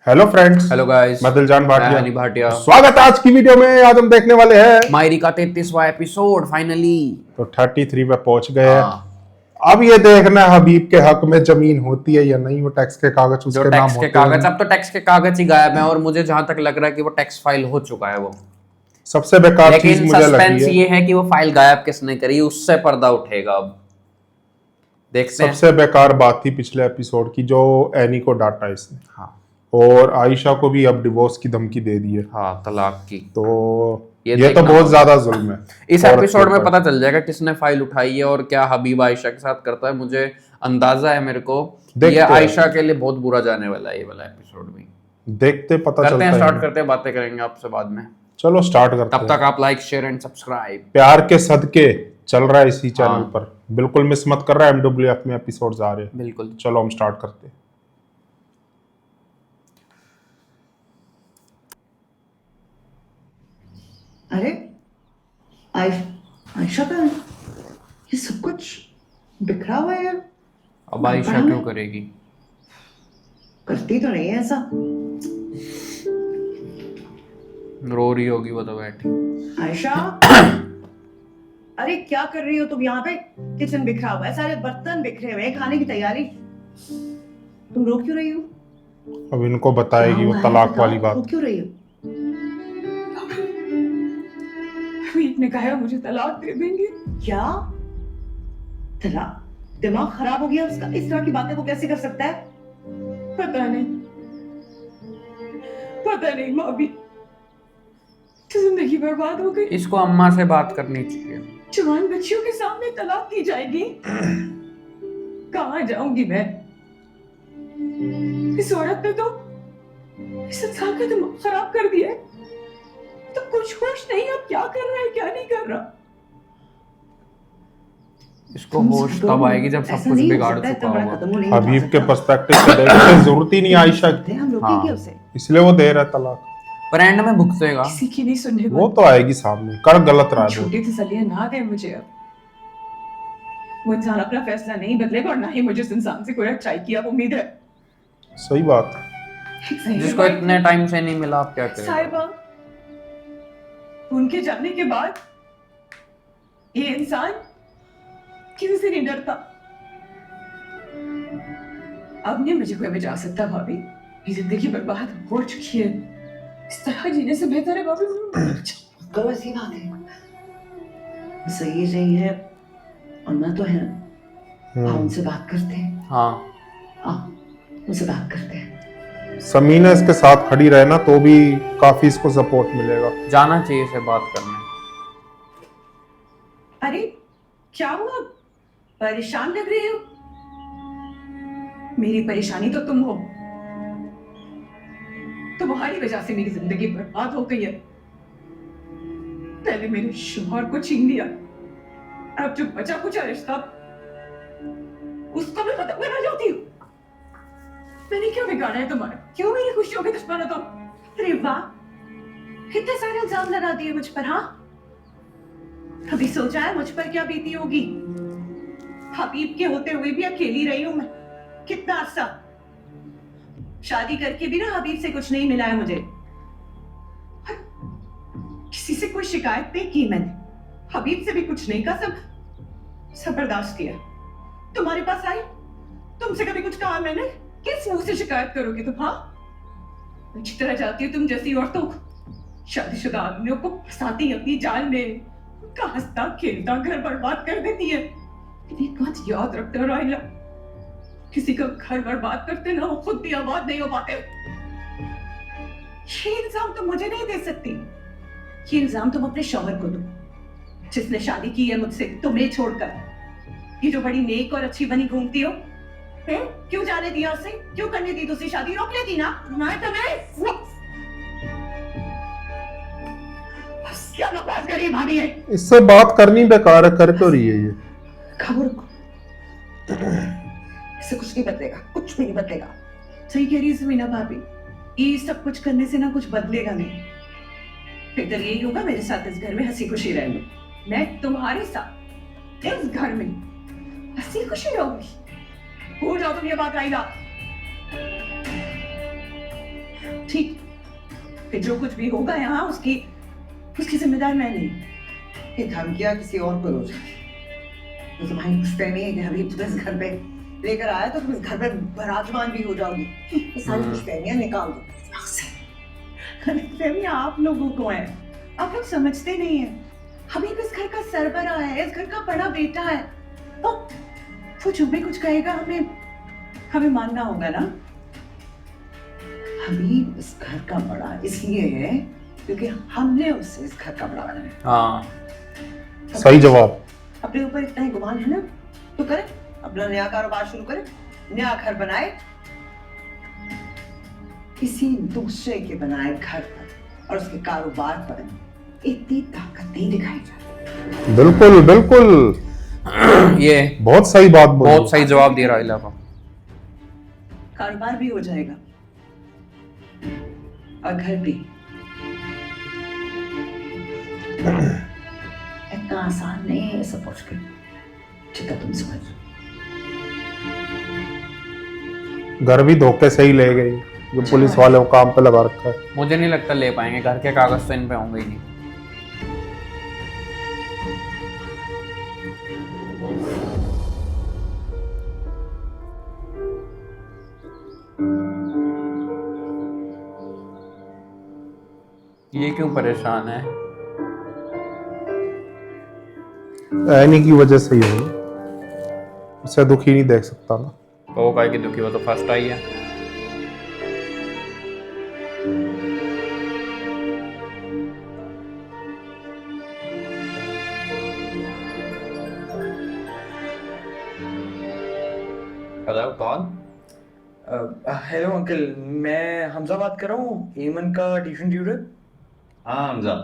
Hello friends, hello guys, मैं दिलजान मैं भाटिया। हनी भाटिया। स्वागत है आज की वीडियो में। आज हम देखने वाले हैं मायरी का 33वां एपिसोड फाइनली। तो 33 पे पहुंच गए हैं। हाँ, अब ये देखना है हबीब के हक में जमीन होती है या नहीं। वो टैक्स के कागज जो उसके नाम टैक्स के होते हैं। कागज, अब तो टैक्स के कागज ही गायब हैं और मुझे जहां तक लग रहा है कि वो टैक्स फाइल हो चुका है वो। सबसे बेकार चीज लेकिन मुझे लगी सस्पेंस है, ये है कि वो फाइल गायब किसने करी, उससे पर्दा उठेगा अब। देखते हैं। सबसे बेकार बात थी पिछले एपिसोड की, जो एनी को डांटा इसने हाँ और आयशा को भी अब डिवोर्स की धमकी दे दी है। हाँ, तलाक की। तो ये ये तो देखना बहुत होगा। ज्यादा जुल्म है इस औरत के एपिसोड में ऊपर। पता चल जाएगा किसने फाइल उठाई है और क्या हबीब आयशा के साथ करता है। मुझे अंदाजा है मेरे को, देखते ये हैं। आयशा के लिए बहुत बुरा जाने वाला है ये वाला एपिसोड भी। देखते पता करते हैं, चलता स्टार्ट है। करते हैं, बातें करेंगे आपसे बाद में। चलो स्टार्ट करते तब हैं। तक आप लाइक शेयर एंड सब्सक्राइब। प्यार के सदके चल रहा है इसी चैनल हाँ। पर, बिल्कुल मिस मत कर रहा है। MWF में एपिसोड्स आ रहे हैं। बिल्कुल। चलो हम स्टार्ट करते हैं। अरे आयशा का ये सब कुछ बिखरा हुआ है यार। अब आयशा क्यों करेगी? करती तो नहीं है ऐसा। रो रही होगी वो तो बैठी। आयशा अरे क्या कर रही हो तुम यहाँ पे? किचन बिखरा हुआ है, सारे बर्तन बिखरे हुए हैं, खाने की तैयारी। तुम रो क्यों रही हो? अब इनको बताएगी क्या वो हुआ है? तलाक बताओ, वाली बात। रो क्यों रही हो? हबीब ने कहा मुझे तलाक दे देंगे। क्या तलाक? दिमाग खराब हो गया उसका? इस तरह की बातें वो कैसे कर सकता है? पता नहीं भाभी, तो जिंदगी बर्बाद हो गई। इसको अम्मा से बात करनी चाहिए। जवान बच्चियों के सामने तलाक दी जाएगी। कहाँ जाऊंगी मैं? इस औरत ने तो इस इंसान का दिमाग खराब कर दिया है। तो कुछ होश नहीं, अब क्या कर रहा है क्या नहीं कर रहा। इसको होश तब आएगी जब सब कुछ बिगाड़ चुका होगा। हबीब के पर्सपेक्टिव से देखने जरूरत ही नहीं आयशा की, हम रोकेंगे हाँ। उसे। इसलिए वो दे रहा है तलाक। पर एंड में भुगतेगा। किसी की नहीं सुनने वो तो आएगी सामने। कर गलत रहा है वो। छोटी तसल्लियां ना दे मुझे अब। वो इंसान अपना फैसला नहीं बदलेगा और ना ही मुझे इस इंसान से कोई अच्छाई की अब उम्मीद है। सही बात है। जिसको इतने टाइम से नहीं मिला, आप क्या करें? साहिबा, उनके जाने के बाद ये इंसान किसी से नहीं डरता। अब नहीं मुझे कोई बचा सकता भाभी। ये जिंदगी बर्बाद हो चुकी है। इस तरह जीने से बेहतर है भाभी। करो, ऐसी बात है। सही सही है। अन्ना तो है ना, हाँ, उनसे बात करते हैं। हाँ, उनसे बात करते हैं। समीना इसके साथ खड़ी रहे ना तो भी काफी इसको सपोर्ट मिलेगा। जाना चाहिए इसे बात करने। अरे क्या हुआ, परेशान लग रही हो? मेरी परेशानी तो तुम हो। तुम्हारी वजह से मेरी जिंदगी बर्बाद हो गई है। पहले मेरे शौहर को छीन लिया, अब जो बचा कुछ रिश्ता उसको मैं खत्म करना चाहती हूँ। मैंने क्या बिगाड़ा है तुम्हारा? क्यों मेरी खुशियों के दुश्मन हो तुम? अरे वाह, कितने सारे इल्जाम लगा दिए मुझ पर। हाँ, कभी सोचा है मुझ पर क्या बीती होगी? हबीब के होते हुए भी अकेली रही हूं मैं कितना अरसा। शादी करके भी ना हबीब से कुछ नहीं मिला है मुझे। किसी से कोई शिकायत नहीं की मैंने, हबीब से भी कुछ नहीं कहा, सब बर्दाश्त किया। तुम्हारे पास आई, तुमसे कभी कुछ कहा मैंने? किस मुंह से शिकायत करोगे तुम? हाँ, अच्छी तरह जानती हो तुम जैसी औरतों को, शादीशुदा आदमियों को फंसाती अपनी जाल में, उनका हंसता खेलता घर बर्बाद कर देती है। एक बात याद रखते राहिला, किसी का घर बर्बाद करते ना वो खुद भी आबाद नहीं हो पाते। ये इल्जाम तुम मुझे नहीं दे सकती। ये इल्जाम तुम अपने शौहर को दो, जिसने शादी की है मुझसे तुम्हें छोड़कर। ये जो बड़ी नेक और अच्छी बनी घूमती हो, क्यों जाने दिया उसे? क्यों करने दी दूसरी शादी? रोक लेती ना। मैं तुम्हें क्या बकवास करी भाभी है? इससे बात करनी बेकार है। कर क्यों रही है ये? खबर को इससे कुछ नहीं बदलेगा, कुछ भी नहीं बदलेगा। सही कह रही है समीना भाभी, ये सब कुछ करने से ना कुछ बदलेगा नहीं। फिर तो यही होगा मेरे साथ इस घर में हंसी खुशी रहने। मैं तुम्हारे साथ इस घर में हंसी खुशी रहूंगी। भूल जाओ तुम ये बात राइला। ठीक, फिर जो कुछ भी होगा यहाँ उसकी उसकी जिम्मेदार मैं नहीं। ये धमकियां किसी और को रोज तो तुम्हारी पुश्तैनी है कि हबीब तुम्हें इस घर पे लेकर आया तो तुम इस घर पे विराजमान भी हो जाओगी। ये सारी पुश्तैनियां निकाल दो। फहमी आप लोगों को है, आप लोग समझते नहीं है। हबीब इस घर का सरबराह है, इस घर का बड़ा बेटा है। वो जो भी कुछ कहेगा हमें मानना होगा ना। हबीब इस घर का बड़ा इसलिए है क्योंकि हमने उससे इस घर का बड़ा बनाया। हाँ, सही जवाब। अपने ऊपर इतना ही गुमान है ना तो करे, अपना नया कारोबार शुरू करे, नया घर बनाए, किसी दूसरे के बनाए घर पर और उसके कारोबार पर इतनी ताकत नहीं दिखाई जाती। बिल्कुल बिल्कुल, ये बहुत सही बात बोली। बहुत सही जवाब दिया राहिला को। कारोबार भी हो जाएगा और घर भी। इतना आसान नहीं है सब मुश्किल, जितना तुम समझ। घर भी धोखे से ही ले गई, जो पुलिस वाले को काम पे लगा रखा है। मुझे नहीं लगता ले पाएंगे, घर के कागज तो इन पे होंगे ही नहीं। ये क्यों परेशान है? ऐनी की वजह से ही हो, उसे दुखी नहीं देख सकता ना। तो वो काहे की दुखी, वो तो फर्स्ट आई है। हेलो, कौन? हेलो अंकल, मैं हमजा बात कर रहा हूँ, ईमन का ट्यूशन ट्यूटर। हाँ हमजा,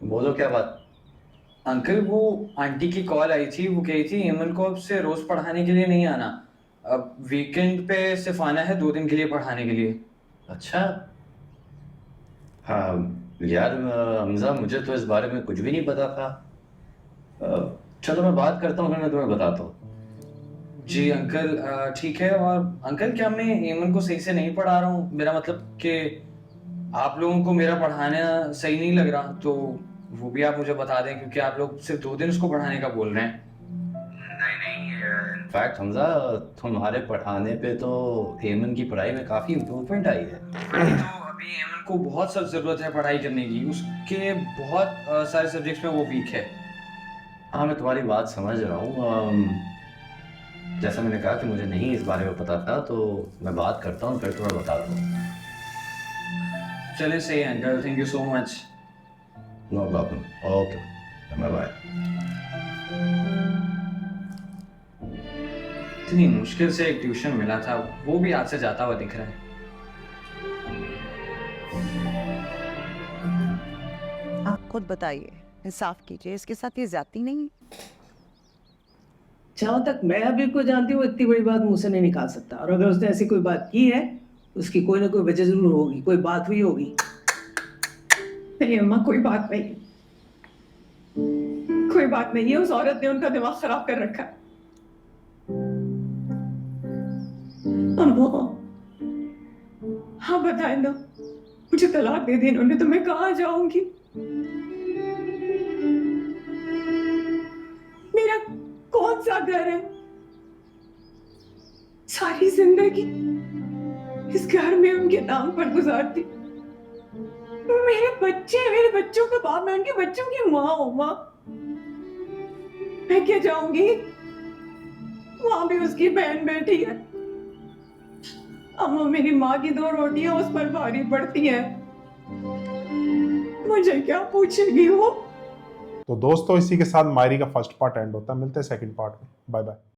बोलो क्या बात? अंकल वो आंटी की कॉल आई थी, वो कही थी ईमन को अब से रोज पढ़ाने के लिए नहीं आना, अब वीकेंड पे सिर्फ आना है 2 दिन के लिए पढ़ाने के लिए। अच्छा, हाँ यार हमजा, मुझे तो इस बारे में कुछ भी नहीं पता था। चलो मैं बात करता हूँ, फिर मैं तुम्हें बताता हूँ। जी अंकल, ठीक है। और अंकल क्या मैं ईमन को सही से नहीं पढ़ा रहा हूँ? मेरा मतलब कि आप लोगों को मेरा पढ़ाना सही नहीं लग रहा, तो वो भी आप मुझे बता दें, क्योंकि आप लोग सिर्फ 2 दिन उसको पढ़ाने का बोल रहे हैं। नहीं, इनफैक्ट हमजा, तुम्हारे पढ़ाने पे तो हेमन की पढ़ाई में काफी इम्प्रूवमेंट आई है। तो अभी ईमन को बहुत सब जरूरत है पढ़ाई करने की, उसके बहुत सारे सब्जेक्ट्स में वो वीक है। हाँ मैं तुम्हारी बात समझ रहा हूँ। जैसा मैंने कहा कि मुझे नहीं इस बारे में पता था, तो मैं बात करता हूँ, फिर तुम्हें बताता हूँ। चलिए सही है uncle, thank you so much. No problem, okay, bye bye. इतनी मुश्किल से एक ट्यूशन मिला था, वो भी आज से जाता हुआ दिख रहा है। आप खुद बताइए, इंसाफ कीजिए, इसके साथ ये ज्यादती नहीं है? जहां तक मैं हबीब को जानती हूँ, इतनी बड़ी बात मुंह से नहीं निकाल सकता, और अगर उसने ऐसी कोई बात की है उसकी कोई ना कोई वजह जरूर होगी, कोई बात हुई होगी। नहीं अम्मा, कोई बात नहीं, कोई बात नहीं है। उस औरत ने उनका दिमाग खराब कर रखा है। अम्मा, हाँ बताए ना, मुझे तलाक दे दी इन्होंने, तो मैं कहाँ जाऊंगी? मेरा कौन सा घर है? सारी जिंदगी इस घर में उनके नाम पर गुजारती। मेरे बच्चों का बाप, मैं उनके बच्चों की माँ हूँ। माँ, मैं क्या जाऊंगी? वहां भी उसकी बहन बैठी है। अम्मा, मेरी माँ की 2 रोटियां उस पर भारी पड़ती हैं, मुझे क्या पूछेगी वो? तो दोस्तों, इसी के साथ मायरी का फर्स्ट पार्ट एंड होता है। मिलते हैं सेकंड पार्ट में। Bye bye.